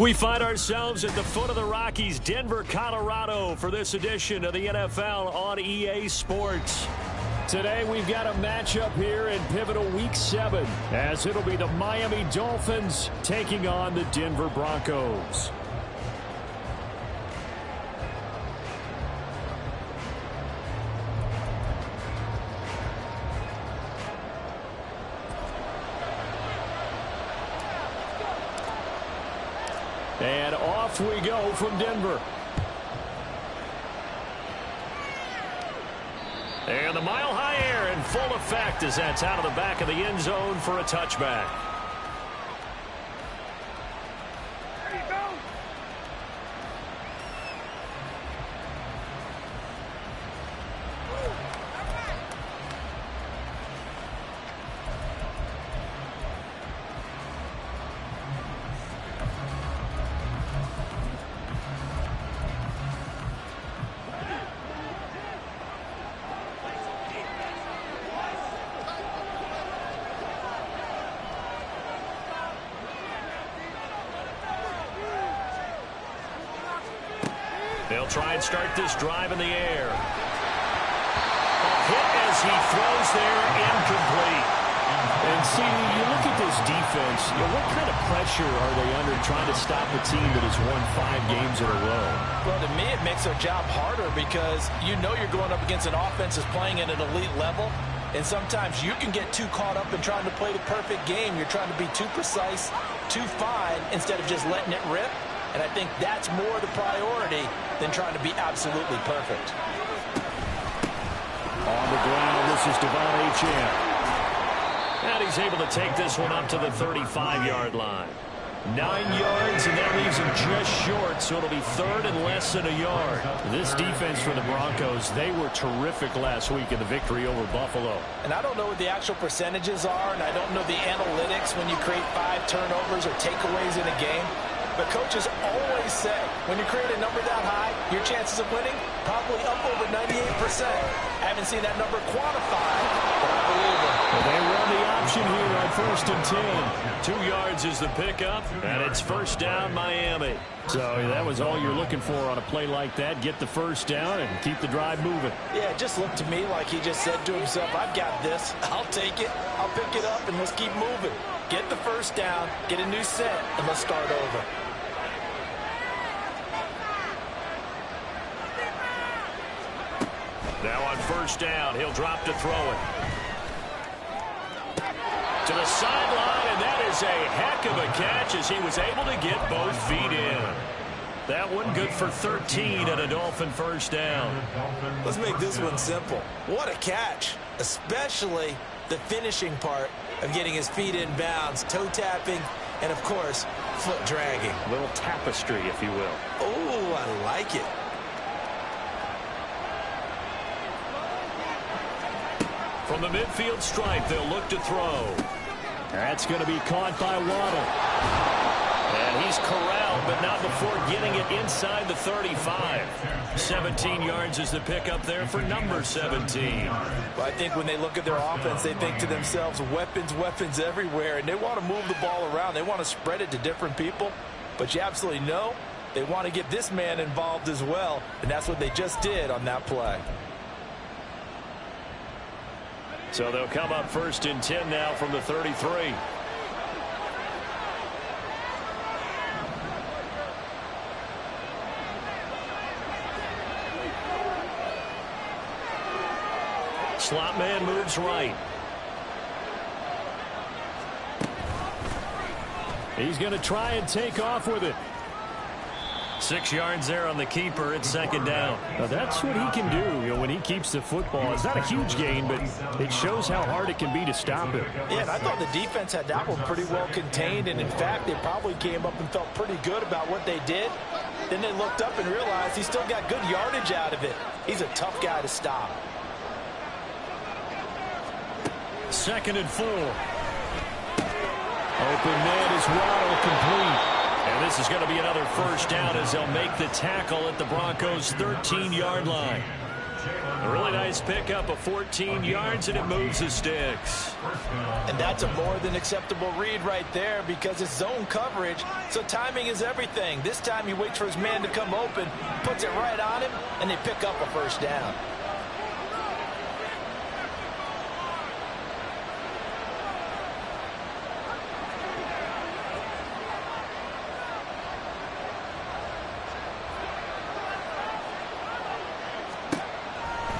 We find ourselves at the foot of the Rockies, Denver, Colorado, for this edition of the NFL on EA Sports. Today we've got a matchup here in pivotal Week 7, as it'll be the Miami Dolphins taking on the Denver Broncos. And off we go from Denver. And the mile-high air in full effect as that's out of the back of the end zone for a touchback. There you go. They'll try and start this drive in the air. A hit as he throws there, incomplete. And see, you look at this defense, what kind of pressure are they under trying to stop a team that has won 5 games in a row? Well, to me, it makes their job harder because you know you're going up against an offense that's playing at an elite level. And sometimes you can get too caught up in trying to play the perfect game. You're trying to be too precise, too fine, instead of just letting it rip. And I think that's more the priority than trying to be absolutely perfect. On the ground, this is Devon Achane. And he's able to take this one up to the 35-yard line. 9 yards, and that leaves him just short, so it'll be third and less than a yard. This defense for the Broncos, they were terrific last week in the victory over Buffalo. And I don't know what the actual percentages are, and I don't know the analytics when you create 5 turnovers or takeaways in a game. But coaches always say, when you create a number that high, your chances of winning probably up over 98%. I haven't seen that number quantified, but I believe it. Well, they run the option here on 1st and 10. 2 yards is the pickup, and it's first down Miami. So that was all you're looking for on a play like that. Get the first down and keep the drive moving. Yeah, it just looked to me like he just said to himself, I've got this. I'll take it. I'll pick it up, and let's keep moving. Get the first down, get a new set, and let's start over. Now on first down, he'll drop to throw it. To the sideline, and that is a heck of a catch as he was able to get both feet in. That one good for 13 and a Dolphin first down. Let's make this one simple. What a catch, especially the finishing part of getting his feet in bounds, toe tapping, and of course, foot dragging. A little tapestry, if you will. Oh, I like it. From the midfield stripe, they'll look to throw. That's going to be caught by Waddle. And he's corralled, but not before getting it inside the 35. 17 yards is the pickup there for number 17. Well, I think when they look at their offense, they think to themselves, weapons, weapons everywhere, and they want to move the ball around. They want to spread it to different people, but you absolutely know they want to get this man involved as well, and that's what they just did on that play. So they'll come up 1st and 10 now from the 33. Slot man moves right. He's going to try and take off with it. 6 yards there on the keeper. It's 2nd down. Now that's what he can do, when he keeps the football. It's not a huge gain, but it shows how hard it can be to stop him. Yeah, and I thought the defense had that one pretty well contained, and in fact, they probably came up and felt pretty good about what they did. Then they looked up and realized he still got good yardage out of it. He's a tough guy to stop. 2nd and 4. Open man is Waddle, complete. And this is going to be another first down as they'll make the tackle at the Broncos' 13-yard line. A really nice nice pickup of 14 yards, and it moves the sticks. And that's a more than acceptable read right there because it's zone coverage, so timing is everything. This time he waits for his man to come open, puts it right on him, and they pick up a first down.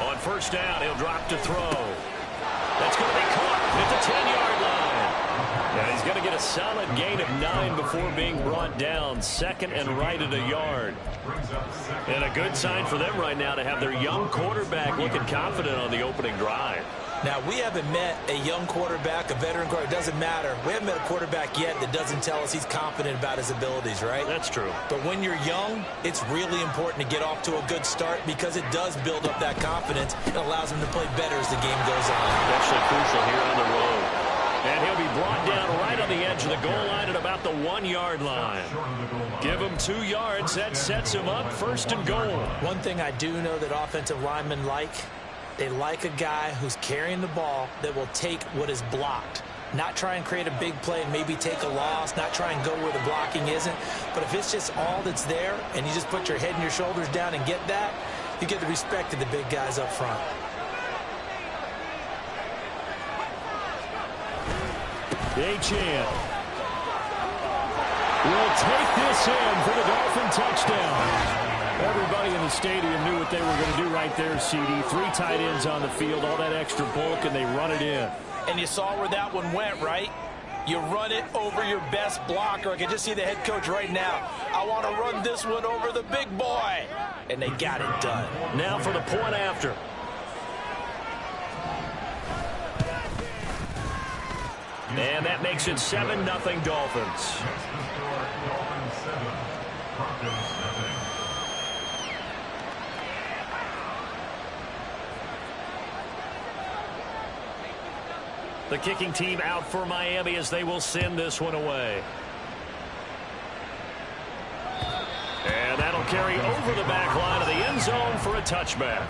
On first down, he'll drop to throw. That's going to be caught at the 10-yard line. Yeah, he's going to get a solid gain of 9 before being brought down. Second and right at a yard. And a good sign for them right now to have their young quarterback looking confident on the opening drive. Now, we haven't met a young quarterback, a veteran quarterback. It doesn't matter. We haven't met a quarterback yet that doesn't tell us he's confident about his abilities, right? That's true. But when you're young, it's really important to get off to a good start because it does build up that confidence. It allows him to play better as the game goes on. Especially crucial here on the road. And he'll be brought down right on the edge of the goal line at about the 1-yard line. Give him 2 yards. That sets him up first and goal. One thing I do know that offensive linemen like, they like a guy who's carrying the ball that will take what is blocked. Not try and create a big play and maybe take a loss, not try and go where the blocking isn't. But if it's just all that's there and you just put your head and your shoulders down and get that, you get the respect of the big guys up front. Achane will take this in for the Dolphin touchdown. Everybody in the stadium knew what they were going to do right there, CD. 3 tight ends on the field, all that extra bulk, and they run it in. And you saw where that one went, right? You run it over your best blocker. I can just see the head coach right now. I want to run this one over the big boy. And they got it done. Now for the point after. And that makes it 7-0 Dolphins. The kicking team out for Miami as they will send this one away. And that'll carry over the back line of the end zone for a touchback.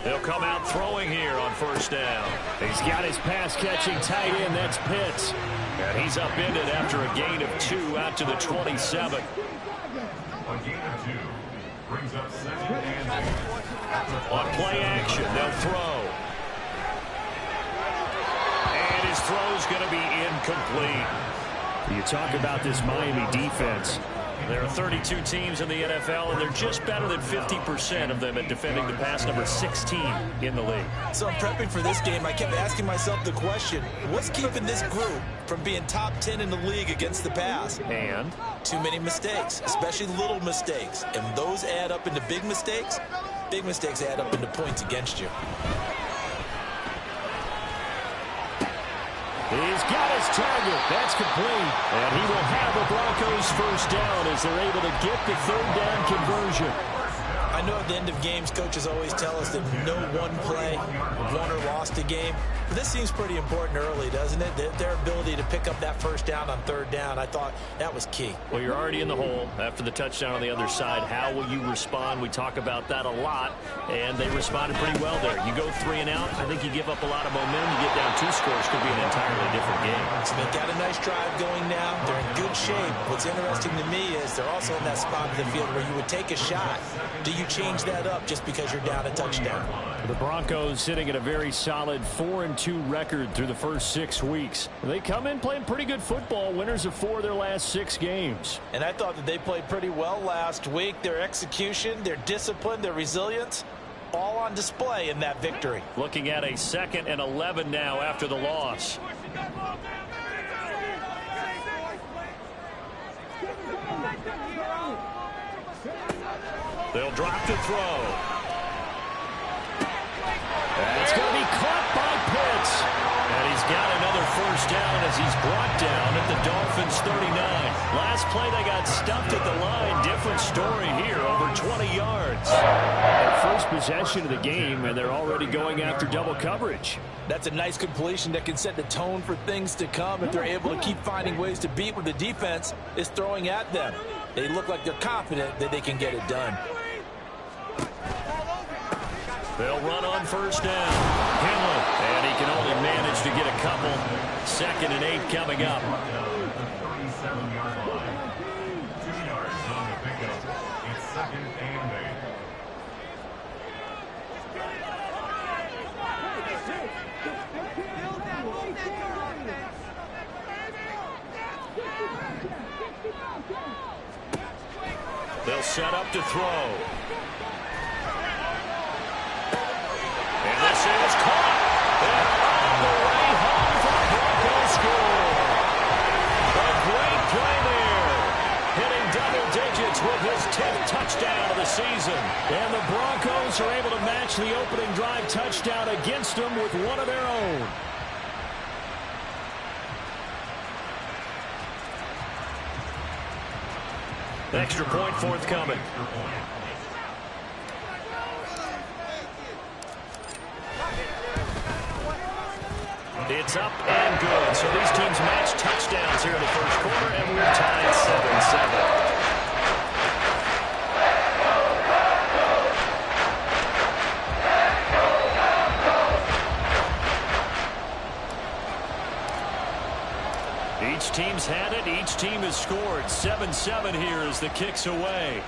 He'll come out throwing here on first down. He's got his pass-catching tight end. That's Pitts. And he's upended after a gain of 2 out to the 27. A gain of 2 brings up 2nd and 2. On play action, they'll throw. And his throw's going to be incomplete. You talk about this Miami defense. There are 32 teams in the NFL, and they're just better than 50% of them at defending the pass, number 16 in the league. So I'm prepping for this game. I kept asking myself the question, what's keeping this group from being top 10 in the league against the pass? And? Too many mistakes, especially little mistakes. And those add up into big mistakes. Big mistakes add up into points against you. He's got his target. That's complete. And he will have the Broncos first down as they're able to get the 3rd down conversion. I know at the end of games, coaches always tell us that no one play won or lost a game. But this seems pretty important early, doesn't it? Their ability to pick up that first down on 3rd down, I thought that was key. Well, you're already in the hole after the touchdown on the other side. How will you respond? We talk about that a lot, and they responded pretty well there. You go 3 and out, I think you give up a lot of momentum. You get down 2 scores, could be an entirely different game. So they've got a nice drive going now. They're in good shape. What's interesting to me is they're also in that spot of the field where you would take a shot. Do you change that up just because you're down a touchdown? The Broncos sitting at a very solid 4-2 record through the first 6 weeks. They come in playing pretty good football, winners of 4 of their last 6 games. And I thought that they played pretty well last week. Their execution, their discipline, their resilience, all on display in that victory. Looking at a 2nd and 11 now after the loss. They'll drop to throw. And it's going to be caught by Pitts. And he's got another first down as he's brought down at the Dolphins' 39. Last play they got stuffed at the line. Different story. possession of the game, and they're already going after double coverage. That's a nice completion that can set the tone for things to come if they're able to keep finding ways to beat what the defense is throwing at them. They look like they're confident that they can get it done. They'll run on first down. Henley, and he can only manage to get a couple. 2nd and 8 coming up. 37-yard line. 2 yards on the pickup. It's 2nd and 8. They'll set up to throw. And this is caught. And on the way home for the Broncos score. A great play there. Hitting double digits with his 10th touchdown of the season. And the Broncos are able to match the opening drive touchdown against them with one of their own. Extra point forthcoming. It's up and good. So these teams match touchdowns here in the first quarter, and we're tied 7-7. Each team's had it. Each team has scored. 7-7 here as the kick's away.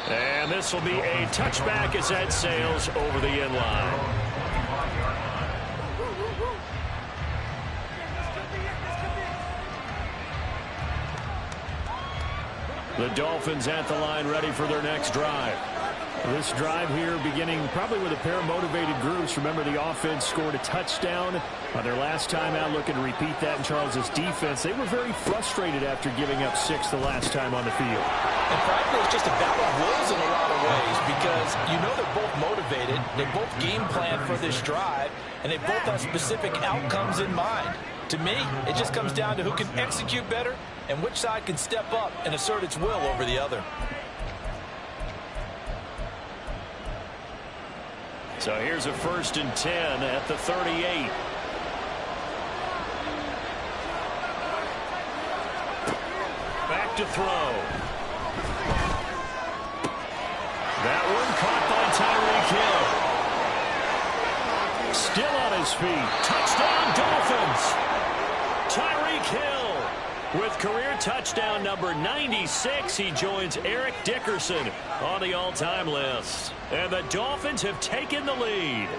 And this will be a touchback as that sails over the end line. The Dolphins at the line ready for their next drive. This drive here beginning probably with a pair of motivated groups. Remember, the offense scored a touchdown on their last time out, looking to repeat that in Charles' defense. They were very frustrated after giving up 6 the last time on the field. And frankly, it's just a battle of wills in a lot of ways because you know they're both motivated. They both game plan for this drive, and they both have specific outcomes in mind. To me, it just comes down to who can execute better and which side can step up and assert its will over the other. So here's a 1st and 10 at the 38. Back to throw. That one caught by Tyreek Hill. Still on his feet. Touchdown Dolphins. Tyreek Hill with career touchdown number 96. He joins Eric Dickerson on the all-time list. And the Dolphins have taken the lead.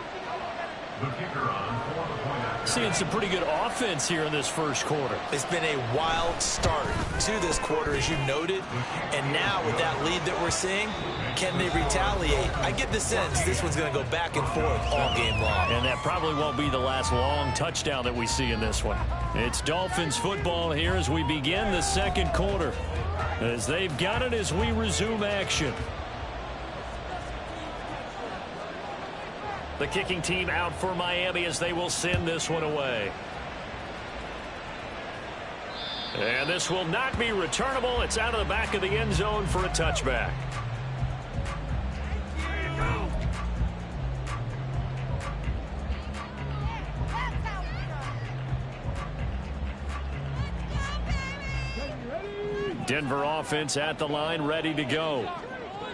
The kicker on for the point after. Seeing some pretty good offense here in this first quarter. It's been a wild start to this quarter, as you noted. And now with that lead that we're seeing, can they retaliate? I get the sense this one's going to go back and forth all game long. And that probably won't be the last long touchdown that we see in this one. It's Dolphins football here as we begin the second quarter. As they've got it as we resume action. The kicking team out for Miami as they will send this one away. And this will not be returnable. It's out of the back of the end zone for a touchback. Denver offense at the line, ready to go.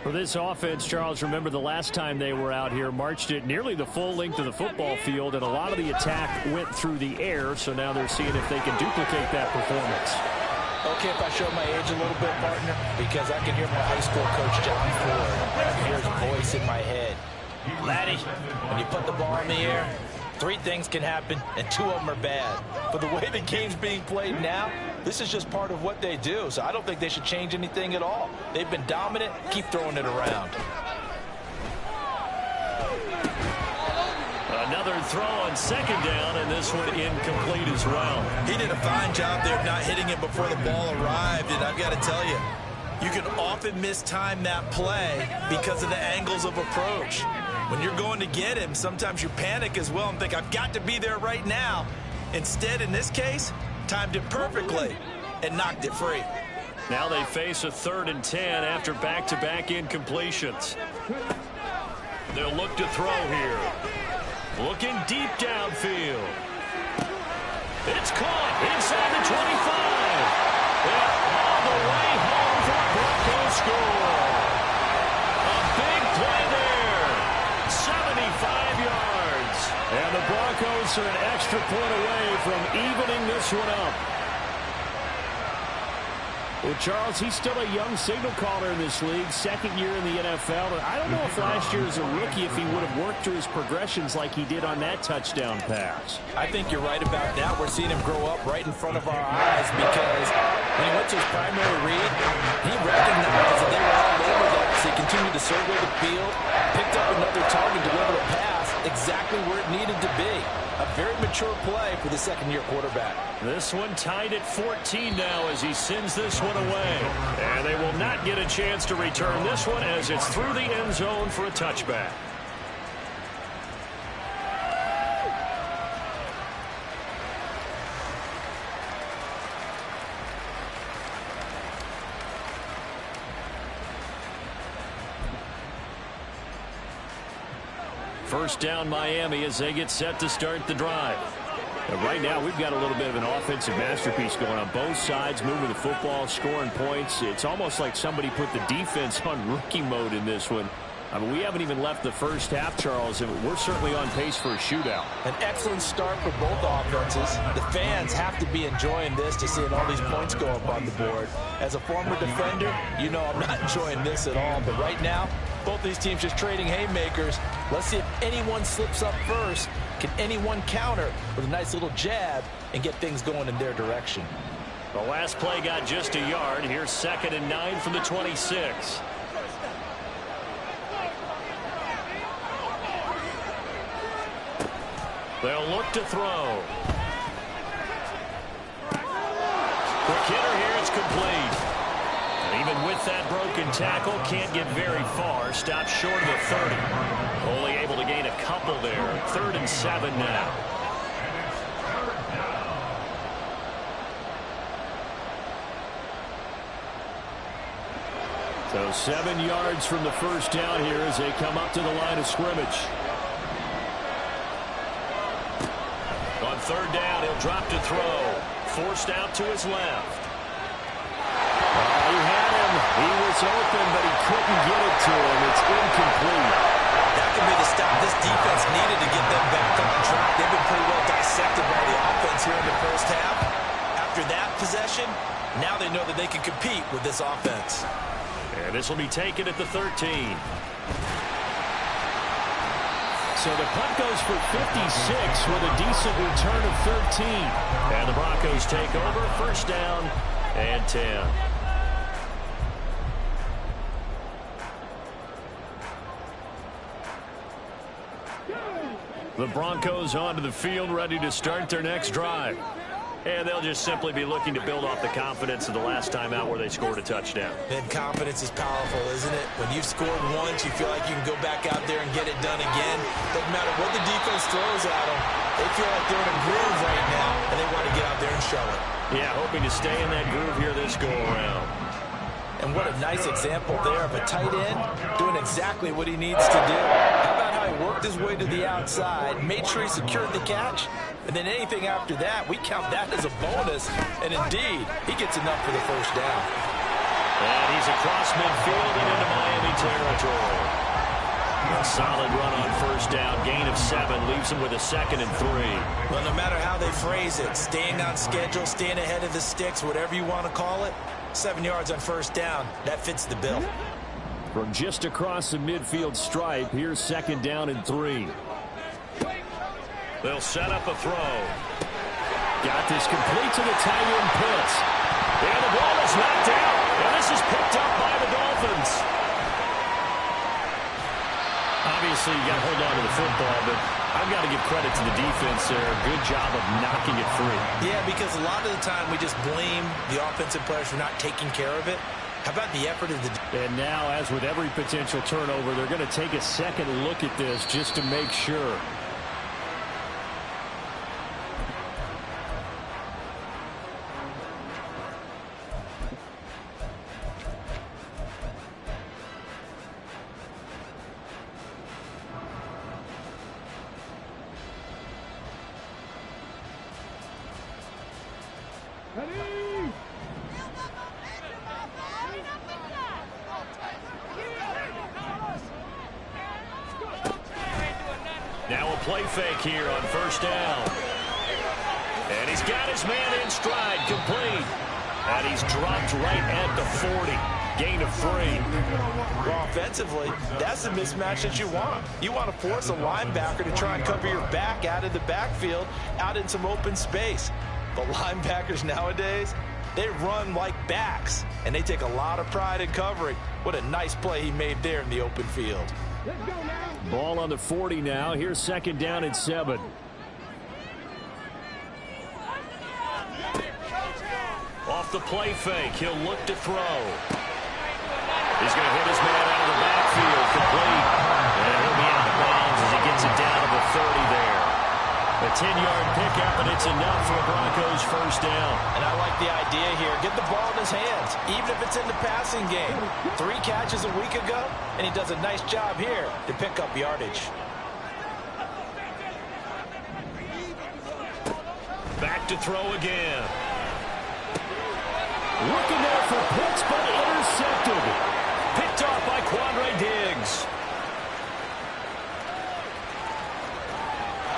For this offense, Charles, remember the last time they were out here, marched it nearly the full length of the football field, and a lot of the attack went through the air, so now they're seeing if they can duplicate that performance. Okay, if I show my age a little bit, partner, because I can hear my high school coach, John Ford. I can hear his voice in my head. Laddie, when you put the ball in the air, 3 things can happen, and 2 of them are bad. But the way the game's being played now, this is just part of what they do. So I don't think they should change anything at all. They've been dominant. Keep throwing it around. Another throw on second down, and this one incomplete as well. He did a fine job there of not hitting it before the ball arrived. And I've got to tell you, you can often mistime that play because of the angles of approach. When you're going to get him, sometimes you panic as well and think, I've got to be there right now. Instead, in this case, timed it perfectly and knocked it free. Now they face a 3rd and 10 after back-to-back incompletions. They'll look to throw here. Looking deep downfield. It's caught inside the 25. And all the way home for a Broncos score. A big play there. 75 yards. And the Broncos are an extra point away from evening this one up. Well, Charles, he's still a young signal caller in this league, second year in the NFL. And I don't know if last year as a rookie if he would have worked through his progressions like he did on that touchdown pass. I think you're right about that. We're seeing him grow up right in front of our eyes because when he went to his primary read, he recognized that they were all over that, so he continued to circle the field, picked up another target, delivered a pass exactly where it needed to be. A very mature play for the second-year quarterback. This one tied at 14 now as he sends this one away. And they will not get a chance to return this one as it's through the end zone for a touchback. First down Miami as they get set to start the drive. And right now we've got a little bit of an offensive masterpiece going on both sides, moving the football, scoring points. It's almost like somebody put the defense on rookie mode in this one. I mean, we haven't even left the first half, Charles, and we're certainly on pace for a shootout. An excellent start for both offenses. The fans have to be enjoying this to seeing all these points go up on the board. As a former defender, you know I'm not enjoying this at all. But right now, both these teams just trading haymakers. Let's see if anyone slips up first. Can anyone counter with a nice little jab and get things going in their direction? The last play got just a yard. Here's 2nd and 9 from the 26. They'll look to throw. Quick hitter here. It's complete. And even with that broken tackle, can't get very far. Stopped short of the 30. Only able to gain a couple there. 3rd and 7 now. So 7 yards from the first down here as they come up to the line of scrimmage. On 3rd down, he'll drop to throw. Forced out to his left. He had him. He was open, but he couldn't get it to him. It's incomplete. That could be the stop this defense needed to get them back on track. They've been pretty well dissected by the offense here in the first half. After that possession, now they know that they can compete with this offense. And this will be taken at the 13. So the punt goes for 56 with a decent return of 13. And the Broncos take over. First down and 10. The Broncos onto the field, ready to start their next drive. And they'll just simply be looking to build off the confidence of the last time out where they scored a touchdown. And confidence is powerful, isn't it? When you've scored once, you feel like you can go back out there and get it done again. Doesn't matter what the defense throws at them. They feel like they're in a groove right now, and they want to get out there and show it. Yeah, hoping to stay in that groove here this go-around. And what a nice example there of a tight end doing exactly what he needs to do. How about how he worked his way to the outside, made sure he secured the catch, and then anything after that, we count that as a bonus. And indeed, he gets enough for the first down. And he's across midfield and into Miami territory. A solid run on first down. Gain of 7 leaves him with a 2nd and 3. Well, no matter how they phrase it, staying on schedule, staying ahead of the sticks, whatever you want to call it, 7 yards on first down, that fits the bill. From just across the midfield stripe, here's 2nd down and 3. They'll set up a throw. Got this complete to the tight end Pitts. And the ball is knocked out. And this is picked up by the Dolphins. Obviously, you got to hold on to the football, but I've got to give credit to the defense there. Good job of knocking it free. Yeah, because a lot of the time we just blame the offensive players for not taking care of it. How about the effort of the... And now, as with every potential turnover, they're going to take a second look at this just to make sure. Now a play fake here on first down. And he's got his man in stride, complete. And he's dropped right at the 40. Gain of 3. Well, offensively, that's the mismatch that you want. You want to force a linebacker to try and cover your back out of the backfield, out in some open space. But linebackers nowadays, they run like backs, and they take a lot of pride in covering. What a nice play he made there in the open field. Ball on the 40 now. Here's second down and 7. Off the play fake, he'll look to throw. He's going to hit his man out of the backfield, complete. And he'll be out of bounds as he gets it down to the 30 there. A 10-yard pickup, and it's enough for a Broncos first down. And I like the idea here. Get the ball in his hands, even if it's in the passing game. 3 catches a week ago, and he does a nice job here to pick up yardage. Back to throw again. Looking there for Pitts, but intercepted. Picked off by Quandre Diggs.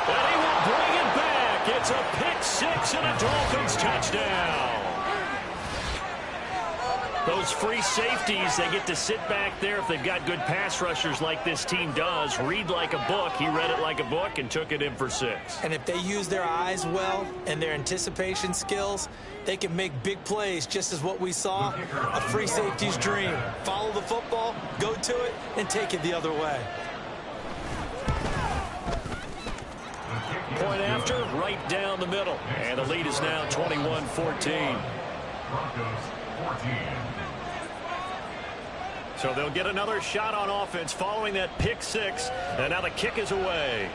And he will bring it back. It's a pick 6 and a Dolphins touchdown. Those free safeties, they get to sit back there if they've got good pass rushers like this team does. Read like a book. He read it like a book and took it in for 6. And if they use their eyes well and their anticipation skills, they can make big plays, just as what we saw, a free safety's dream. Follow the football, go to it, and take it the other way. Point after, right down the middle. And the lead is now 21-14. Broncos 14. So they'll get another shot on offense following that pick 6. And now the kick is away.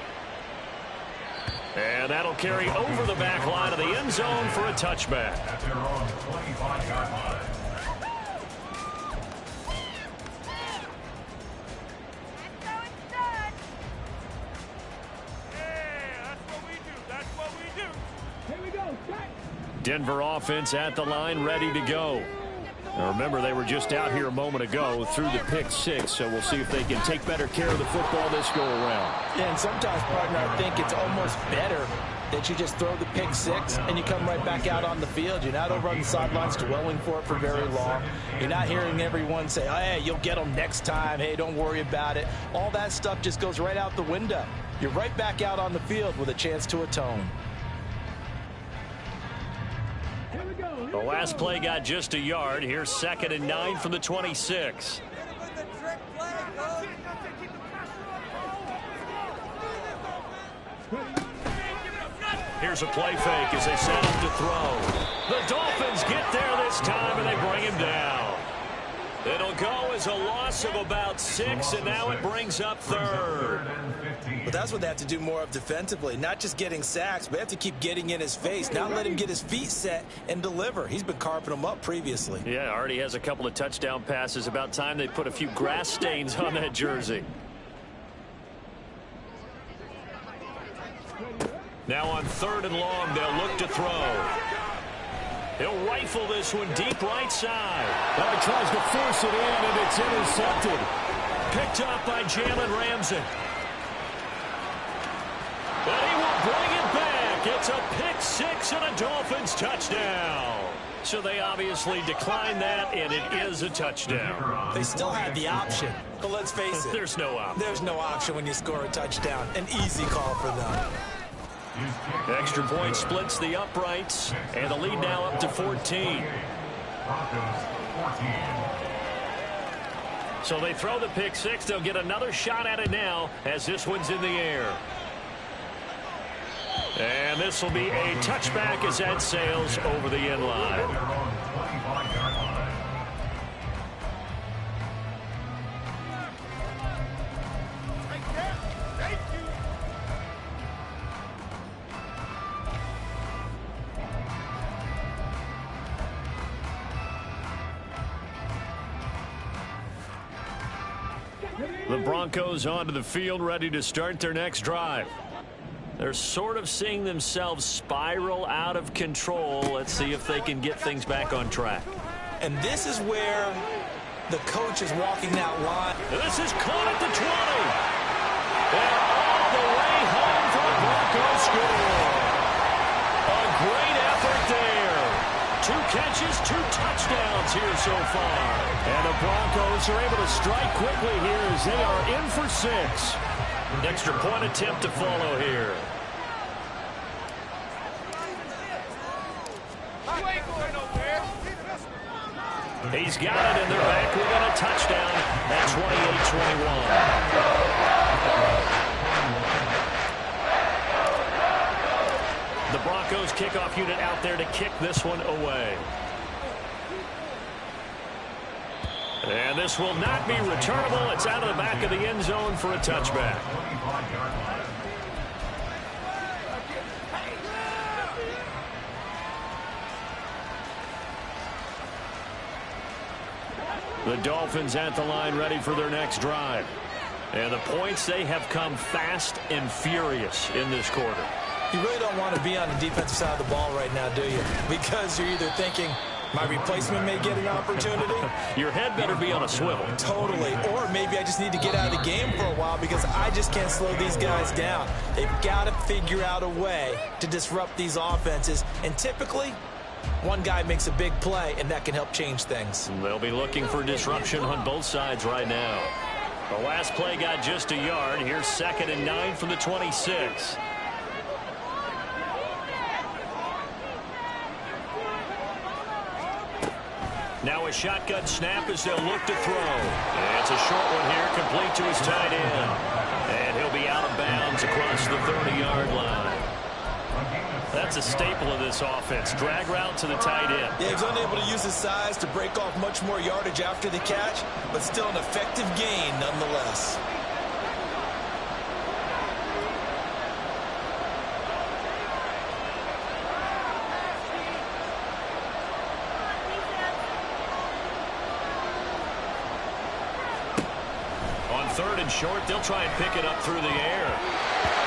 And that'll carry over the back line of the end zone for a touchback. At their own 25-yard line. Denver offense at the line, ready to go. Now remember, they were just out here a moment ago through the pick 6, so we'll see if they can take better care of the football this go-around. Yeah, and sometimes, partner, I think it's almost better that you just throw the pick 6 and you come right back out on the field. You're not over on the sidelines dwelling for it for very long. You're not hearing everyone say, oh, hey, you'll get them next time. Hey, don't worry about it. All that stuff just goes right out the window. You're right back out on the field with a chance to atone. The last play got just a yard. Here's 2nd and 9 from the 26. Here's a play fake as they set up to throw. The Dolphins get there this time, and they bring him down. It'll go as a loss of about 6, and now it brings up 3rd. But that's what they have to do more of defensively, not just getting sacks, but they have to keep getting in his face, not let him get his feet set and deliver. He's been carving them up previously. Yeah, already has a couple of touchdown passes. About time they put a few grass stains on that jersey. Now on 3rd and long, they'll look to throw. He'll rifle this one deep right side. Now he tries to force it in, and it's intercepted. Picked up by Jalen Ramsey. But he will bring it back. It's a pick 6 and a Dolphins touchdown. So they obviously declined that, and it is a touchdown. They still had the option, but let's face it. There's no option. There's no option when you score a touchdown. An easy call for them. Extra point splits the uprights, and the lead now up to 14. Broncos 14. So they throw the pick 6. They'll get another shot at it now as this one's in the air. And this will be a touchback as that sails over the end line. Their own 25-yard line. The Broncos onto the field, ready to start their next drive. They're sort of seeing themselves spiral out of control. Let's see if they can get things back on track. And this is where the coach is walking that line. This is caught at the 20. And all the way home for the Broncos score. A great effort there. 2 catches, 2 touchdowns here so far. And the Broncos are able to strike quickly here as they are in for 6. Extra point attempt to follow here. He's got it, and they're back. We got a touchdown at 28-21. The Broncos kickoff unit out there to kick this one away. And this will not be returnable. It's out of the back of the end zone for a touchback. The Dolphins at the line ready for their next drive. And the points, they have come fast and furious in this quarter. You really don't want to be on the defensive side of the ball right now, do you? Because you're either thinking, my replacement may get an opportunity. Your head better be on a swivel. Totally. Or maybe I just need to get out of the game for a while because I just can't slow these guys down. They've got to figure out a way to disrupt these offenses. And typically, one guy makes a big play, and that can help change things. They'll be looking for disruption on both sides right now. The last play got just a yard. Here's 2nd and 9 from the 26. Now a shotgun snap as they'll look to throw. And it's a short one here, complete to his tight end. And he'll be out of bounds across the 30-yard line. That's a staple of this offense. Drag route to the tight end. Yeah, he's unable to use his size to break off much more yardage after the catch, but still an effective gain nonetheless. On 3rd and short, they'll try and pick it up through the air.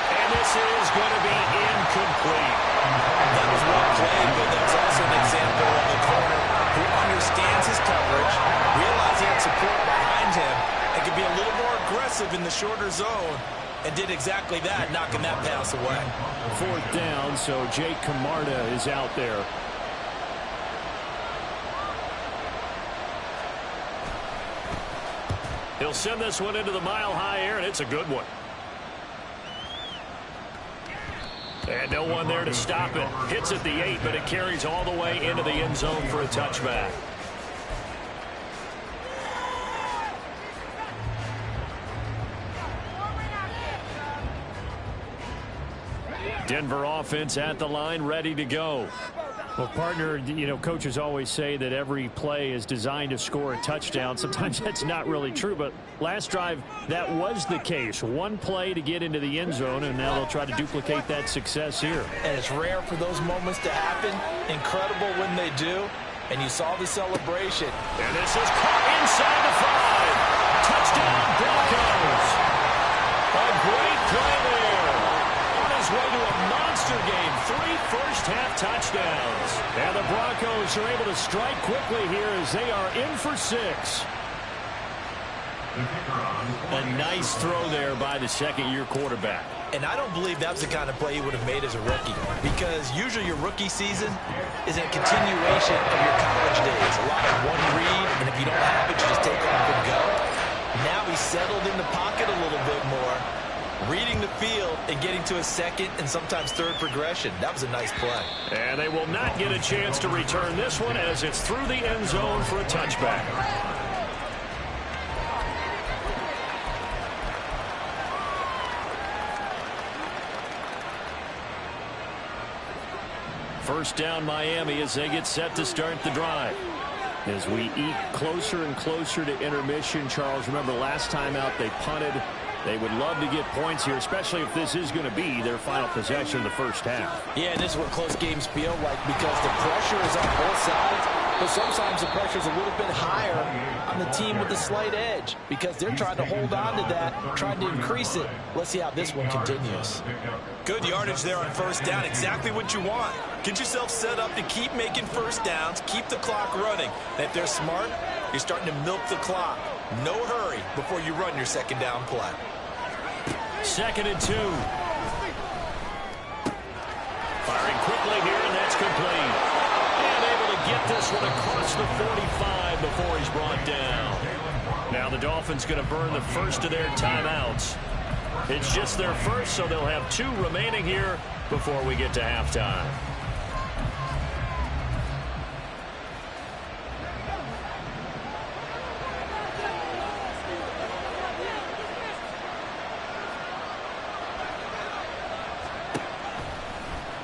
And this is going to be incomplete. That was well played, but that's also an example of a corner who understands his coverage, realized he had support behind him, and could be a little more aggressive in the shorter zone, and did exactly that, knocking that pass away. 4th down, so Jake Camarda is out there. He'll send this one into the mile-high air, and it's a good one. And no one there to stop it. Hits at the 8, but it carries all the way into the end zone for a touchback. Denver offense at the line, ready to go. Well, partner, you know, coaches always say that every play is designed to score a touchdown. Sometimes that's not really true, but last drive, that was the case. One play to get into the end zone, and now they'll try to duplicate that success here. And it's rare for those moments to happen. Incredible when they do. And you saw the celebration. And this is caught inside the 5. Touchdown, Broncos. A great play there. On his way to a monster game. 3 first-half touchdowns. And the Broncos are able to strike quickly here as they are in for 6. A nice throw there by the second-year quarterback. And I don't believe that's the kind of play he would have made as a rookie, because usually your rookie season is a continuation of your college days. A lot of one read, and if you don't have it, you just take off and go. Now he's settled in the pocket a little bit more, reading the field and getting to a second and sometimes third progression. That was a nice play. And they will not get a chance to return this one as it's through the end zone for a touchback. First down, Miami, as they get set to start the drive. As we eat closer and closer to intermission, Charles, remember last time out they punted. They would love to get points here, especially if this is going to be their final possession of the first half. Yeah, and this is what close games feel like, because the pressure is on both sides, but sometimes the pressure is a little bit higher on the team with the slight edge because they're trying to hold on to that, trying to increase it. Let's see how this one continues. Good yardage there on first down. Exactly what you want. Get yourself set up to keep making first downs, keep the clock running. And if they're smart, you're starting to milk the clock. No hurry before you run your second down play. 2nd and 2. Firing quickly here, and that's complete. And able to get this one across the 45 before he's brought down. Now the Dolphins going to burn the first of their timeouts. It's just their first, so they'll have 2 remaining here before we get to halftime.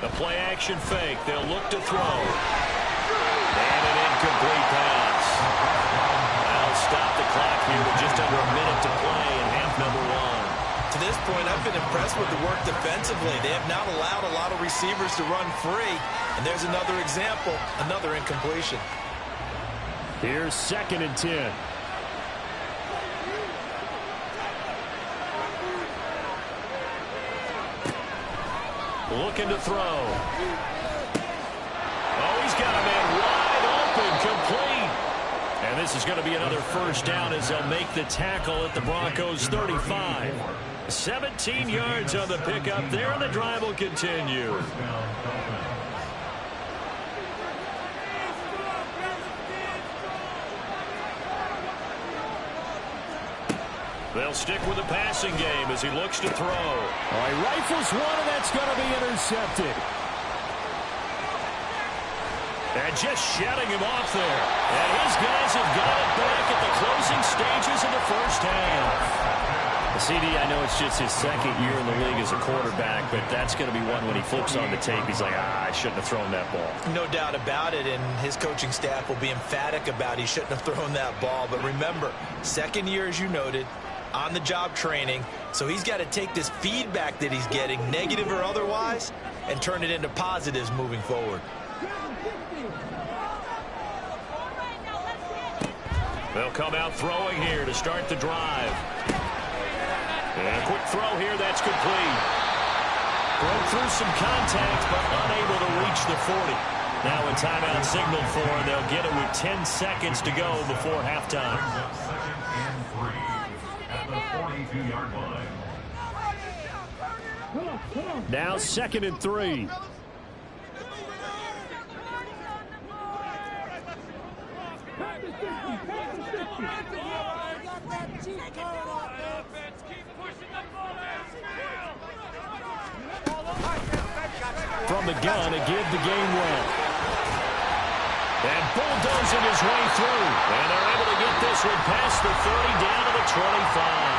The play-action fake. They'll look to throw. And an incomplete pass. That'll stop the clock here with just under a minute to play in half number 1. To this point, I've been impressed with the work defensively. They have not allowed a lot of receivers to run free. And there's another example, another incompletion. Here's 2nd and 10. Looking to throw. Oh, he's got a man wide open, complete. And this is going to be another first down as they'll make the tackle at the Broncos' 35. 17 yards on the pickup there, and the drive will continue. They'll stick with the passing game as he looks to throw. Oh, he rifles one, and that's going to be intercepted. And just shutting him off there. And his guys have got it back at the closing stages of the first half. CD, I know it's just his 2nd year in the league as a quarterback, but that's going to be one when he flips on the tape. He's like, I shouldn't have thrown that ball. No doubt about it, and his coaching staff will be emphatic about he shouldn't have thrown that ball. But remember, 2nd year, as you noted, on-the-job training, so he's got to take this feedback that he's getting, negative or otherwise, and turn it into positives moving forward. They'll come out throwing here to start the drive. And a quick throw here, that's complete. Broke through some contact, but unable to reach the 40. Now a timeout signaled for, and they'll get it with 10 seconds to go before halftime. 42-yard line. Now 2nd and 3. From the gun to give the game well. And bulldozing his way through. And they're able to get this one past the 30 down to the 25.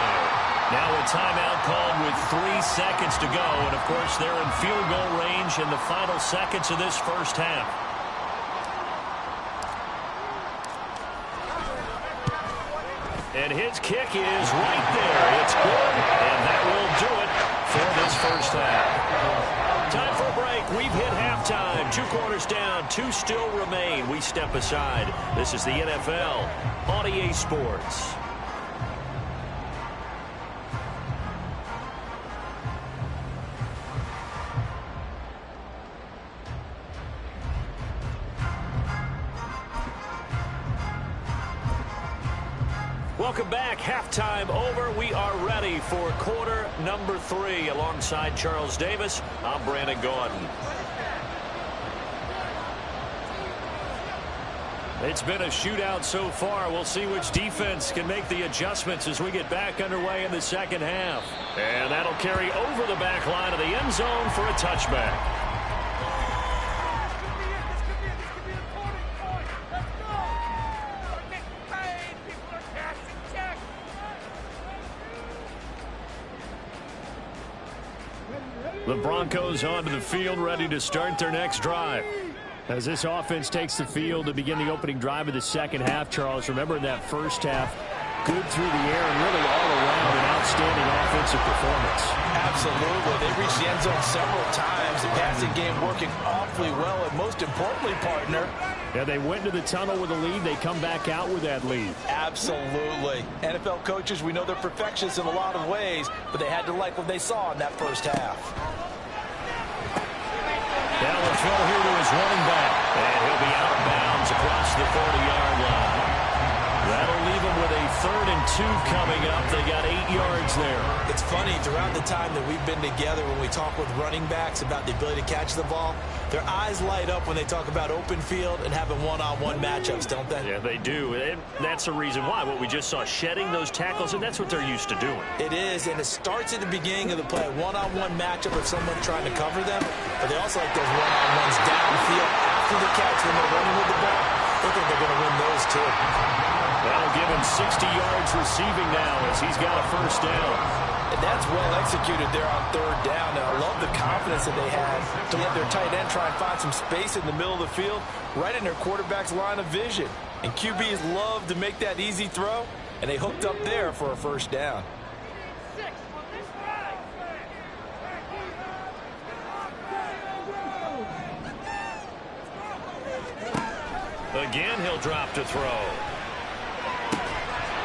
Now a timeout called with 3 seconds to go. And, of course, they're in field goal range in the final seconds of this first half. And his kick is right there. It's good. And that will do it for this first half. Time for a break. We've hit halftime. 2 quarters down. 2 still remain. We step aside. This is the NFL on EA Sports. Welcome back. Halftime over. We are ready for quarter number 3. Alongside Charles Davis, I'm Brandon Gordon. It's been a shootout so far. We'll see which defense can make the adjustments as we get back underway in the second half. And that'll carry over the back line of the end zone for a touchback. The Broncos onto the field, ready to start their next drive. As this offense takes the field to begin the opening drive of the second half, Charles, remember in that first half, good through the air and really all around and out outstanding offensive performance. Absolutely. They reached the end zone several times. The passing game working awfully well. And most importantly, partner, yeah, they went to the tunnel with a lead. They come back out with that lead. Absolutely. NFL coaches, we know they're perfectionists in a lot of ways, but they had to like what they saw in that first half. Now we'll throw here to his running back. And he'll be out of bounds across the 40-yard line. That'll leave him with a 3rd and 2 coming up. They got 8 yards there. It's funny, throughout the time that we've been together, when we talk with running backs about the ability to catch the ball, their eyes light up when they talk about open field and having one-on-one matchups, don't they? Yeah, they do. And that's the reason why. What we just saw, shedding those tackles, and that's what they're used to doing. It is, and it starts at the beginning of the play. One-on-one matchup with someone trying to cover them, but they also like those one-on-ones downfield after the catch when they're running with the ball. They think they're going to win those too. That'll give him 60 yards receiving now as he's got a 1st down. And that's well executed there on 3rd down. And I love the confidence that they had to let their tight end try and find some space in the middle of the field, right in their quarterback's line of vision. And QBs love to make that easy throw, and they hooked up there for a 1st down. Again, he'll drop to throw.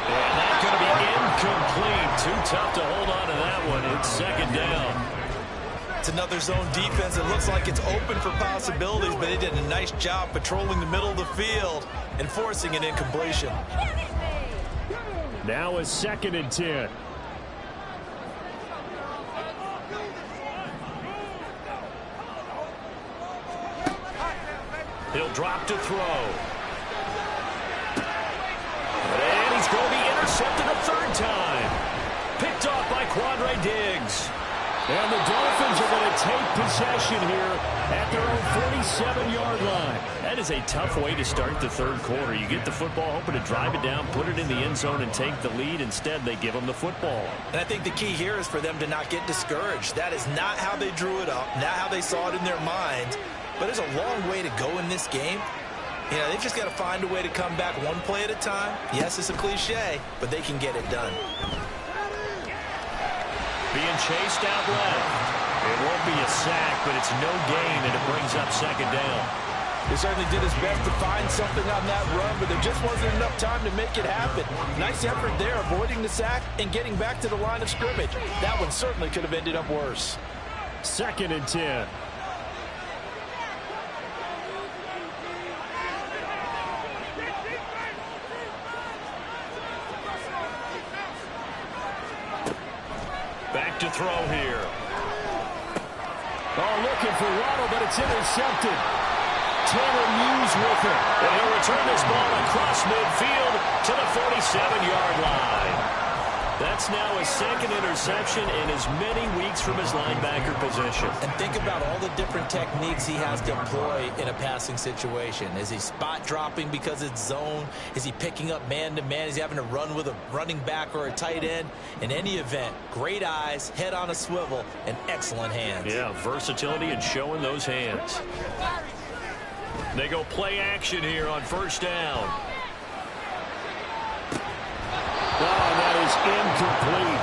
And that's going to be incomplete. Too tough to hold on to that one. It's 2nd down. It's another zone defense. It looks like it's open for possibilities, but they did a nice job patrolling the middle of the field and forcing an incompletion. Now a 2nd and 10. He'll drop to throw. And he's going to be intercepted a 3rd time. Picked off by Quandre Diggs. And the Dolphins are going to take possession here at their own 47-yard line. That is a tough way to start the 3rd quarter. You get the football, hoping to drive it down, put it in the end zone, and take the lead. Instead, they give them the football. And I think the key here is for them to not get discouraged. That is not how they drew it up, not how they saw it in their mind. But there's a long way to go in this game. You know, they've just got to find a way to come back one play at a time. Yes, it's a cliche, but they can get it done. Being chased out left. It won't be a sack, but it's no gain, and it brings up 2nd down. He certainly did his best to find something on that run, but there just wasn't enough time to make it happen. Nice effort there, avoiding the sack and getting back to the line of scrimmage. That one certainly could have ended up worse. 2nd and 10. Back to throw here. Oh, looking for Waddle, but it's intercepted. Tanner Muse with it. And he'll return this ball across midfield to the 47-yard line. That's now his 2nd interception in as many weeks from his linebacker position. And think about all the different techniques he has to employ in a passing situation. Is he spot dropping because it's zone? Is he picking up man-to-man? Is he having to run with a running back or a tight end? In any event, great eyes, head on a swivel, and excellent hands. Yeah, versatility and showing those hands. They go play action here on 1st down. That is incomplete.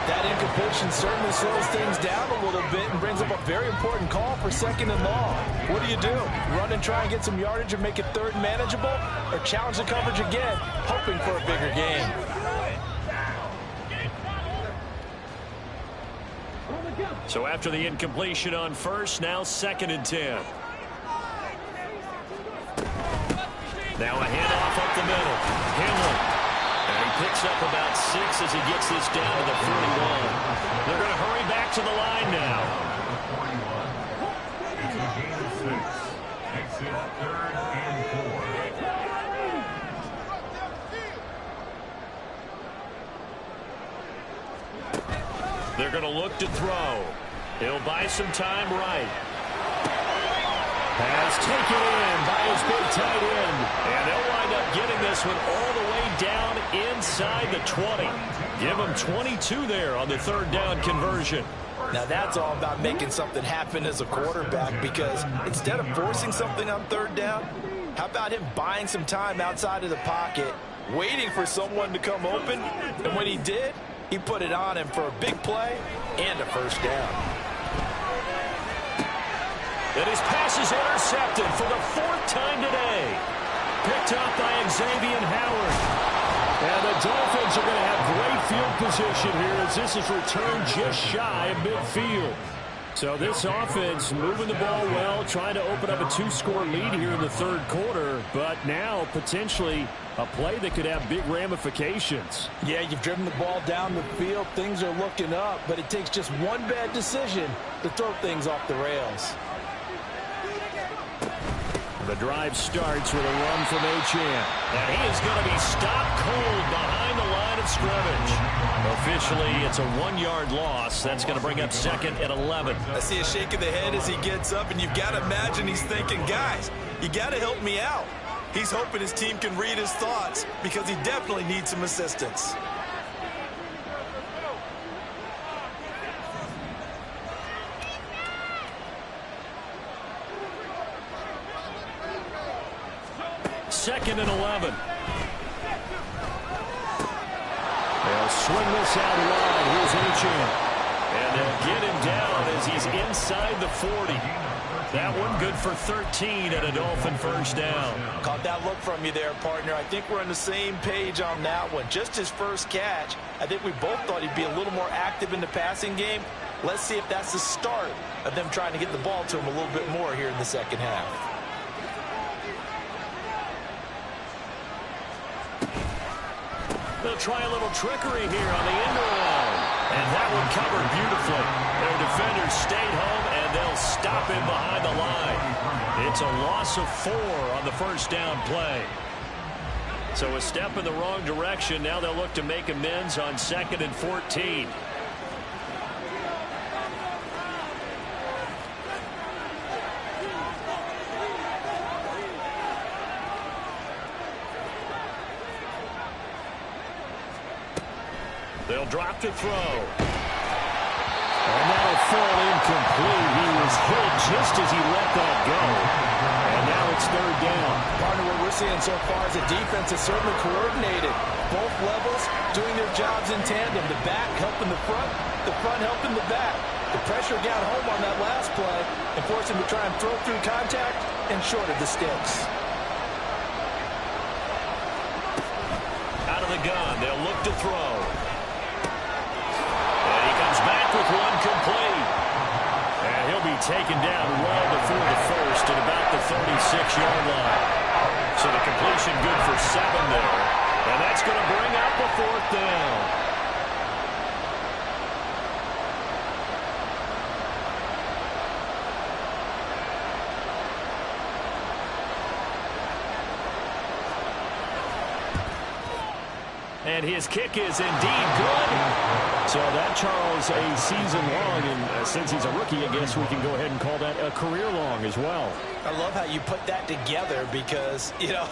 That incompletion certainly slows things down a little bit and brings up a very important call for 2nd and long. What do? Run and try and get some yardage and make it 3rd and manageable? Or challenge the coverage again, hoping for a bigger gain? So after the incompletion on 1st, now 2nd and 10. Now a handoff up the middle. Hamlin. And he picks up about 6 as he gets this down to the 41. They're going to hurry back to the line now. It's a gain of 6. Makes it 3rd and 4. They're going to look to throw. He'll buy some time right. Pass taken in by his big tight end. And they'll wind up getting this one all the way down inside the 20. Give them 22 there on the 3rd down conversion. Now that's all about making something happen as a quarterback, because instead of forcing something on 3rd down, how about him buying some time outside of the pocket, waiting for someone to come open, and when he did, He put it on him for a big play and a first down. And his pass is intercepted for the 4th time today. Picked up by Xavier Howard. And the Dolphins are going to have great field position here as this is returned just shy of midfield. So this offense moving the ball well, trying to open up a 2-score lead here in the 3rd quarter, but now potentially a play that could have big ramifications. Yeah, you've driven the ball down the field. Things are looking up, but it takes just one bad decision to throw things off the rails. The drive starts with a run from Achane. And he is going to be stopped cold behind the line of scrimmage. Officially, it's a 1-yard loss. That's going to bring up 2nd and 11. I see a shake of the head as he gets up, and you've got to imagine he's thinking, guys, you got to help me out. He's hoping his team can read his thoughts because he definitely needs some assistance. Second and 11. They'll swing this out wide. Here's Achane. And they'll get him down as he's inside the 40. That one good for 13 and a Dolphin first down. Caught that look from you there, partner. I think we're on the same page on that one. Just his first catch. I think we both thought he'd be a little more active in the passing game. Let's see if that's the start of them trying to get the ball to him a little bit more here in the second half. They'll try a little trickery here on the end around. And that one covered beautifully. Their defenders stayed home, and they'll stop him behind the line. It's a loss of 4 on the first down play. So a step in the wrong direction. Now they'll look to make amends on 2nd and 14. They'll drop to throw. And that'll fall incomplete. He was hit just as he let that go. And now it's 3rd down. Partner, what we're seeing so far is the defense is certainly coordinated. Both levels doing their jobs in tandem. The back helping the front helping the back. The pressure got home on that last play and forced him to try and throw through contact and short of the sticks. Out of the gun, they'll look to throw. Back with one complete. And he'll be taken down well before the first at about the 36-yard line. So the completion good for 7 there. And that's going to bring up the 4th down. And his kick is indeed good. So that, Charles, a season long, and since he's a rookie, I guess we can go ahead and call that a career long as well. I love how you put that together because, you know,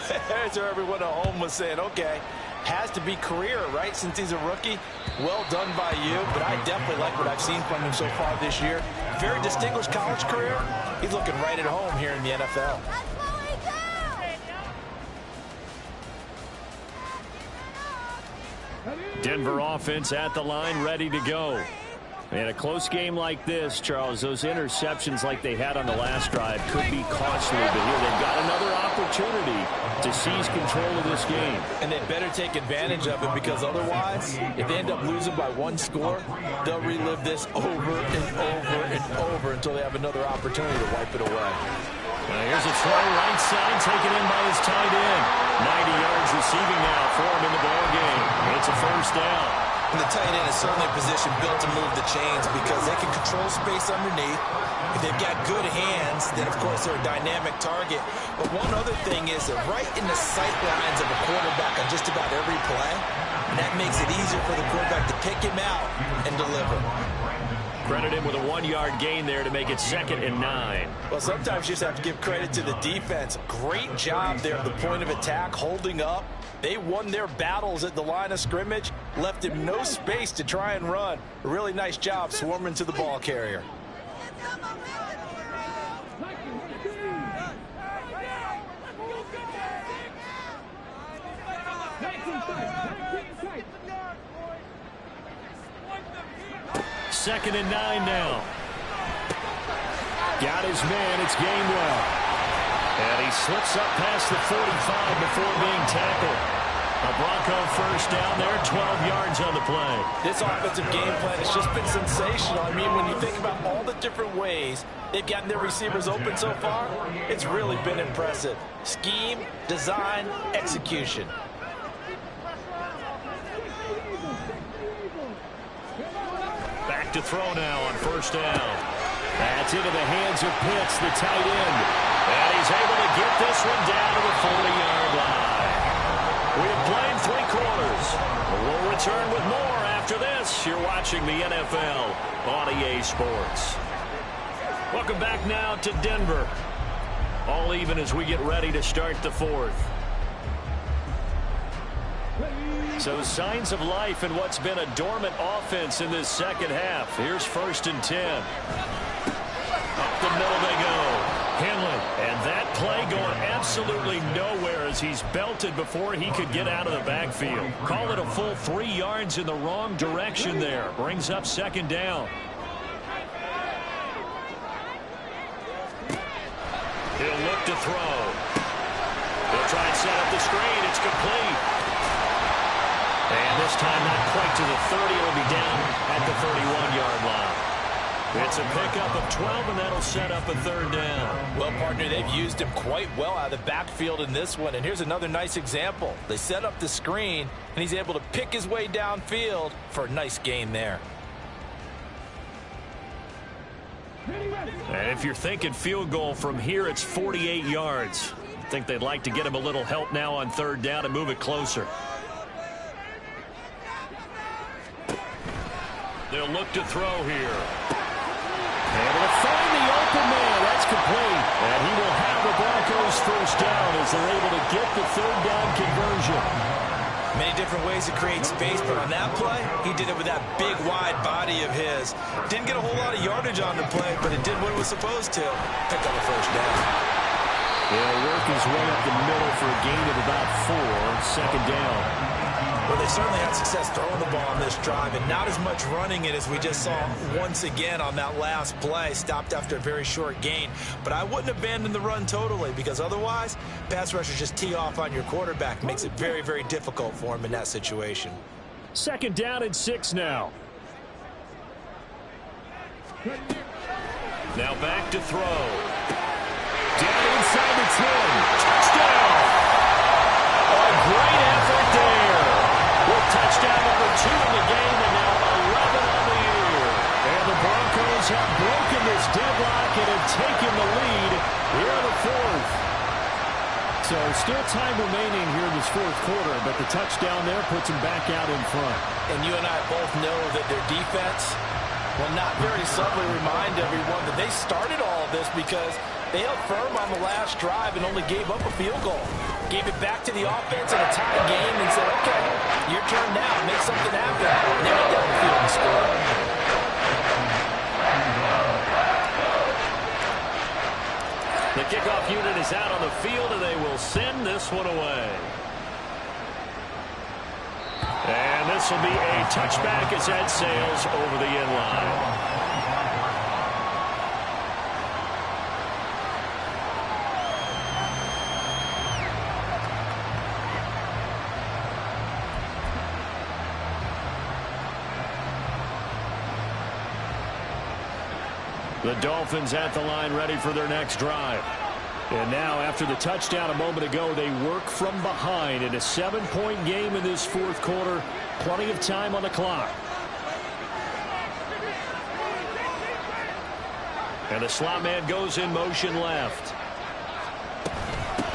as everyone at home was saying, okay, has to be career, right, since he's a rookie. Well done by you, but I definitely like what I've seen from him so far this year. Very distinguished college career. He's looking right at home here in the NFL. Denver offense at the line, ready to go. And a close game like this, Charles, those interceptions like they had on the last drive could be costly. But here they've got another opportunity to seize control of this game. And they better take advantage of it because otherwise, if they end up losing by 1 score, they'll relive this over and over and over until they have another opportunity to wipe it away. Here's a throw right side taken in by his tight end. 90 yards receiving now for him in the ball game. It's a first down. And the tight end is certainly a position built to move the chains because they can control space underneath. If they've got good hands, then of course they're a dynamic target. But one other thing is they're right in the sight lines of a quarterback on just about every play. And that makes it easier for the quarterback to pick him out and deliver. Credit him with a 1-yard gain there to make it 2nd and 9. Well, sometimes you just have to give credit to the defense. Great job there at the point of attack, holding up. They won their battles at the line of scrimmage, left him no space to try and run. A really nice job swarming to the ball carrier. 2nd and 9 now. Got his man. It's Gainwell. And he slips up past the 45 before being tackled. A Bronco first down there, 12 yards on the play. This offensive game plan has just been sensational. I mean, when you think about all the different ways they've gotten their receivers open so far, it's really been impressive. Scheme, design, execution. Back to throw now on first down. That's into the hands of Pitts, the tight end. And he's able to get this one down to the 40-yard line. We have played 3 quarters. We'll return with more after this. You're watching the NFL on EA Sports. Welcome back now to Denver. All even as we get ready to start the 4th. So signs of life in what's been a dormant offense in this second half. Here's 1st and 10. Up the middle they go. Henley, and that play going absolutely nowhere as he's belted before he could get out of the backfield. Call it a full 3 yards in the wrong direction there. Brings up 2nd down. He'll look to throw. He'll try and set up the screen. It's complete. And this time not quite to the 30. It'll be down at the 31-yard line. It's a pickup of 12, and that'll set up a 3rd down. Well, partner, they've used him quite well out of the backfield in this one. And here's another nice example. They set up the screen, and he's able to pick his way downfield for a nice gain there. And if you're thinking field goal from here, it's 48 yards. I think they'd like to get him a little help now on 3rd down and move it closer. They'll look to throw here. Able to find the open man. That's complete. And he will have the Broncos first down as they're able to get the 3rd down conversion. Many different ways to create space, but on that play, he did it with that big, wide body of his. Didn't get a whole lot of yardage on the play, but it did what it was supposed to. Pick up a first down. He'll work his way up the middle for a gain of about 4. 2nd down. Well, they certainly had success throwing the ball on this drive, and not as much running it as we just saw once again on that last play. Stopped after a very short gain. But I wouldn't abandon the run totally, because otherwise, pass rushers just tee off on your quarterback. Makes it very, very difficult for him in that situation. 2nd down and 6 now. Now back to throw. Down inside the 10. Touchdown! A great effort there. With touchdown number 2 in the game, and now 11 on the year. And the Broncos have broken this deadlock and have taken the lead here in the 4th. So still time remaining here in this 4th quarter, but the touchdown there puts them back out in front. And you and I both know that their defense will not very subtly remind everyone that they started all of this because they held firm on the last drive and only gave up a field goal. Gave it back to the offense in a tie game and said, okay, your turn now. Make something happen. And they went down the field and scored. The kickoff unit is out on the field, and they will send this one away. And this will be a touchback as that sails over the end line. The Dolphins at the line ready for their next drive. And now after the touchdown a moment ago, they work from behind in a 7-point game in this 4th quarter. Plenty of time on the clock. And the slot man goes in motion left.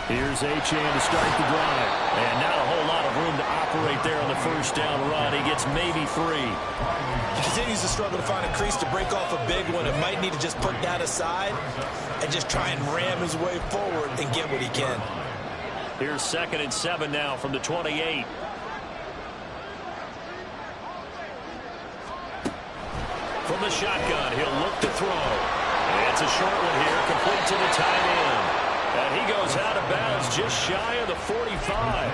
Here's Achane to start the drive. And not a whole lot of room to operate there on the first down run. He gets maybe 3. He continues to struggle to find a crease to break off a big one. It might need to just put that aside and just try and ram his way forward and get what he can. Here's 2nd and 7 now from the 28. From the shotgun, he'll look to throw. And it's a short one here, complete to the tight end. And he goes out of bounds just shy of the 45.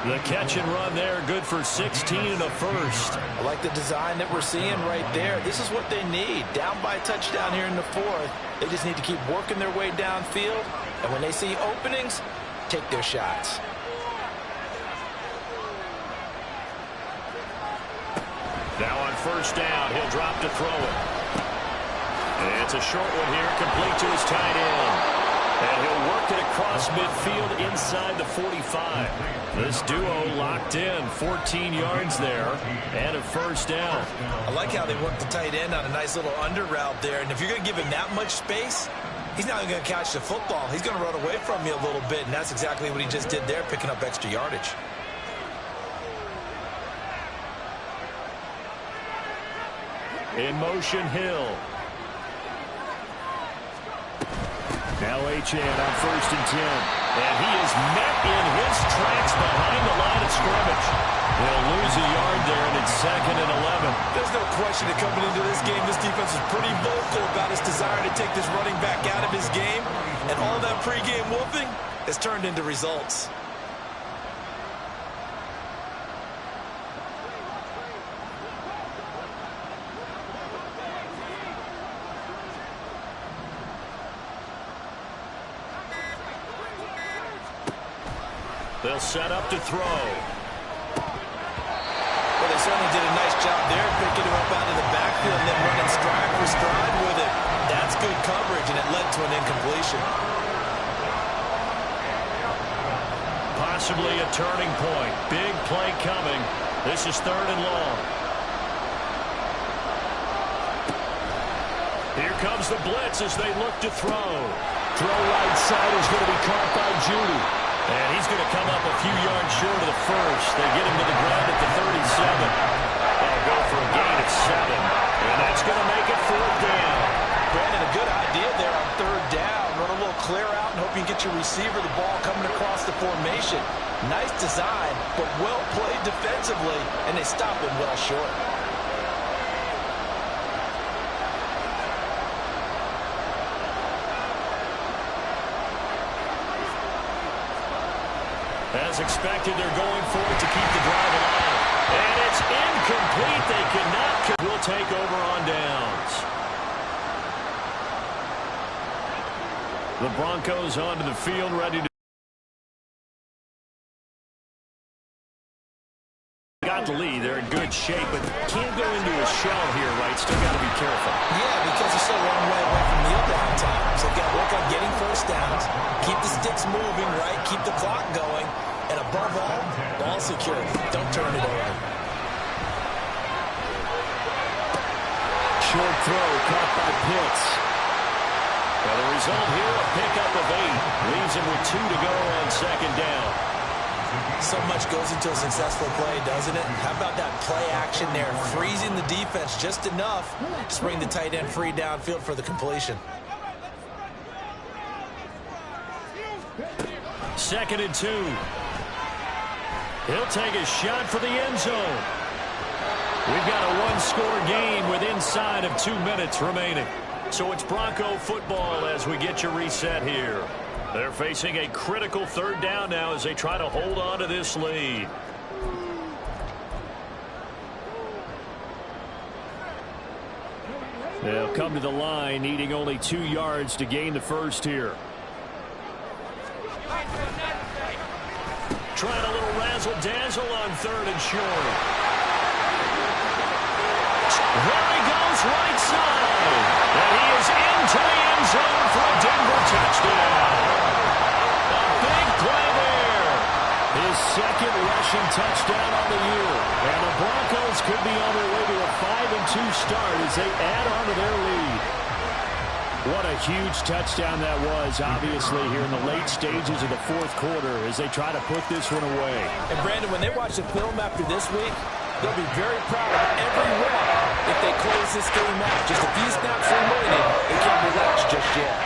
The catch and run there, good for 16 and a first. I like the design that we're seeing right there. This is what they need. Down by a touchdown here in the fourth. They just need to keep working their way downfield. And when they see openings, take their shots. Now on first down, he'll drop to throw it. And it's a short one here, complete to his tight end. And he'll work it across midfield inside the 45. This duo locked in, 14 yards there, and a first down. I like how they work the tight end on a nice little under route there. And if you're going to give him that much space, he's not going to catch the football. He's going to run away from you a little bit, and that's exactly what he just did there, picking up extra yardage. In motion, Hill. Now Achane on first and 10. And he is met in his tracks behind the line of scrimmage. They'll lose a yard there, and it's 2nd and 11. There's no question that coming into this game, this defense is pretty vocal about its desire to take this running back out of his game. And all that pregame whooping has turned into results. They'll set up to throw. Well, they certainly did a nice job there, picking him up out of the backfield and then running stride for stride with it. That's good coverage, and it led to an incompletion. Possibly a turning point. Big play coming. This is 3rd and long. Here comes the blitz as they look to throw. Throw right side is going to be caught by Judy. And he's going to come up a few yards short of the first. They get him to the ground at the 37. They'll go for a gain of 7. And that's going to make it 4th down. Brandon, a good idea there on 3rd down. Run a little clear out and hope you can get your receiver the ball coming across the formation. Nice design, but well played defensively, and they stop him well short. As expected, they're going for it to keep the drive alive. And it's incomplete. They cannot. We'll take over on downs. The Broncos onto the field, ready to. Got the lead. They're in good shape, but can't go into a shell here, right? Still got to be careful. Yeah, because they're still one way away from the other on time. So they've got to work on getting first downs, keep the sticks moving, right? Keep the clock going. And above all, ball security. Don't turn it over. Short throw caught by Pitts. Well, the result here, a pickup of 8. Leaves him with 2 to go on 2nd down. So much goes into a successful play, doesn't it? How about that play action there? Freezing the defense just enough to bring the tight end free downfield for the completion. 2nd and 2. He'll take a shot for the end zone. We've got a one-score game with inside of 2 minutes remaining. So it's Bronco football as we get your reset here. They're facing a critical 3rd down now as they try to hold on to this lead. They'll come to the line, needing only 2 yards to gain the first here. Trying a little razzle-dazzle on 3rd and short. There he goes, right side. And he is into the end zone for a Denver touchdown. A big play there. His 2nd rushing touchdown on the year. And the Broncos could be on their way to a 5-2 start as they add on to their lead. What a huge touchdown that was, obviously, here in the late stages of the 4th quarter as they try to put this one away. And, Brandon, when they watch the film after this week, they'll be very proud of every rep if they close this game out. Just a few snaps remaining. They can't relax just yet.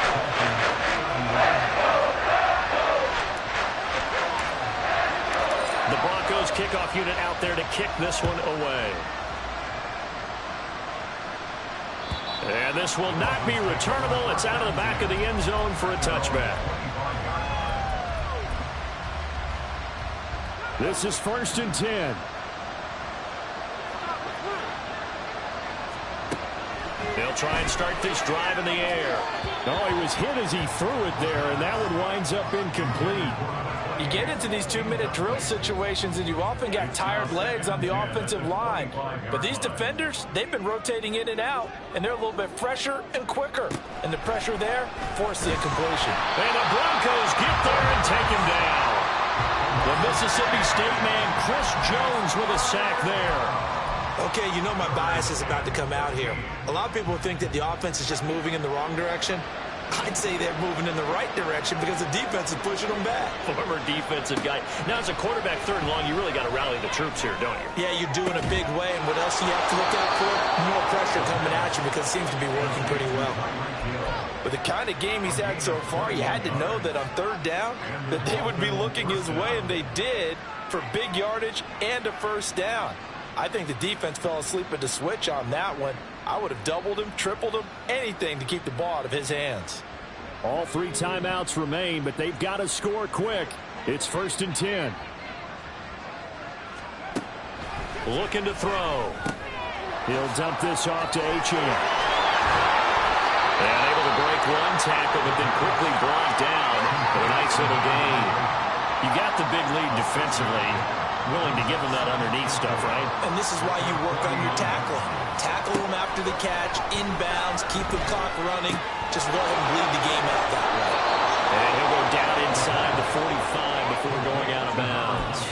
The Broncos kickoff unit out there to kick this one away. And this will not be returnable. It's out of the back of the end zone for a touchback. This is 1st and 10. They'll try and start this drive in the air. Oh, he was hit as he threw it there, and that one winds up incomplete. You get into these 2-minute drill situations, and you often got tired legs on the offensive line. But these defenders, they've been rotating in and out, and they're a little bit fresher and quicker. And the pressure there forced the incompletion. And the Broncos get there and take him down. The Mississippi State man, Chris Jones, with a sack there. Okay, you know my bias is about to come out here. A lot of people think that the offense is just moving in the wrong direction. I'd say they're moving in the right direction because the defense is pushing them back. Former defensive guy. Now, as a quarterback, 3rd and long, you really got to rally the troops here, don't you? Yeah, you're doing a big way, and what else do you have to look out for? More pressure coming at you because it seems to be working pretty well. With the kind of game he's had so far, you had to know that on 3rd down that they would be looking his way, and they did, for big yardage and a 1st down. I think the defense fell asleep at the switch on that one. I would have doubled him, tripled him, anything to keep the ball out of his hands. All 3 timeouts remain, but they've got to score quick. It's 1st and 10. Looking to throw. He'll dump this off to Achane. And able to break one tackle, but then quickly brought down for a nice little gain. You got the big lead defensively. Willing to give him that underneath stuff, right? And this is why you work on your tackling. Tackle him after the catch, inbounds, keep the clock running. Just let him bleed the game out that way. And he'll go down inside the 45 before going out of bounds.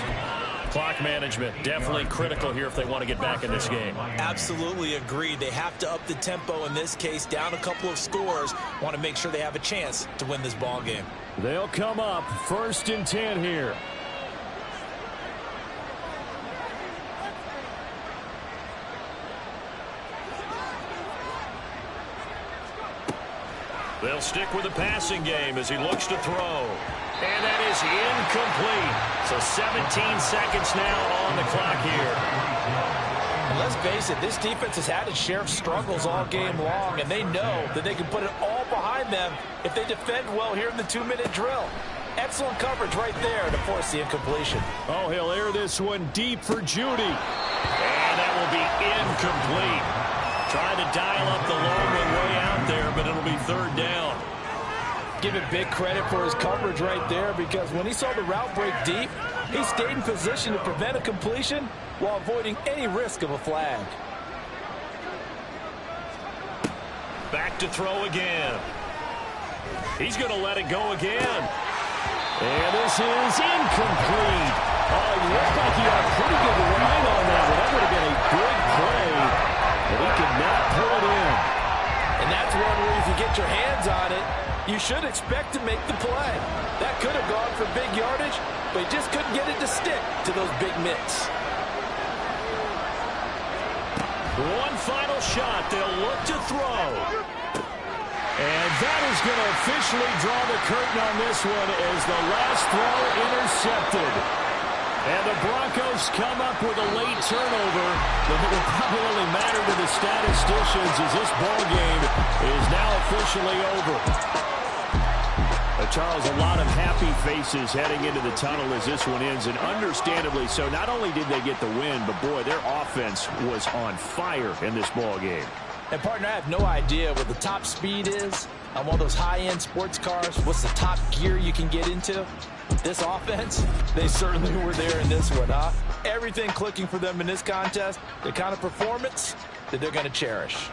Clock management, definitely critical here if they want to get back in this game. Absolutely agreed. They have to up the tempo in this case, down a couple of scores. Want to make sure they have a chance to win this ball game. They'll come up 1st and 10 here. They'll stick with the passing game as he looks to throw. And that is incomplete. So 17 seconds now on the clock here. And let's face it, this defense has had its share of struggles all game long, and they know that they can put it all behind them if they defend well here in the 2-minute drill. Excellent coverage right there to force the incompletion. Oh, he'll air this one deep for Judy. And that will be incomplete. Trying to dial up the long one way out there, but it'll be 3rd down. Give him big credit for his coverage right there, because when he saw the route break deep, he stayed in position to prevent a completion while avoiding any risk of a flag. Back to throw again. He's going to let it go again. And this is incomplete. Oh, he looked like he had a pretty good line on that one. That would have been a big play. But he could not pull it in. And that's one where if you get your hands on it, you should expect to make the play. That could have gone for big yardage, but he just couldn't get it to stick to those big mitts. One final shot. They'll look to throw. And that is going to officially draw the curtain on this one as the last throw intercepted. And the Broncos come up with a late turnover that will probably only matter to the statisticians as this ball game is now officially over. Charles, a lot of happy faces heading into the tunnel as this one ends, and understandably so. Not only did they get the win, but boy, their offense was on fire in this ball game. And partner, I have no idea what the top speed is on one of those high-end sports cars. What's the top gear you can get into? This offense, they certainly were there in this one, huh? Everything clicking for them in this contest, the kind of performance that they're going to cherish.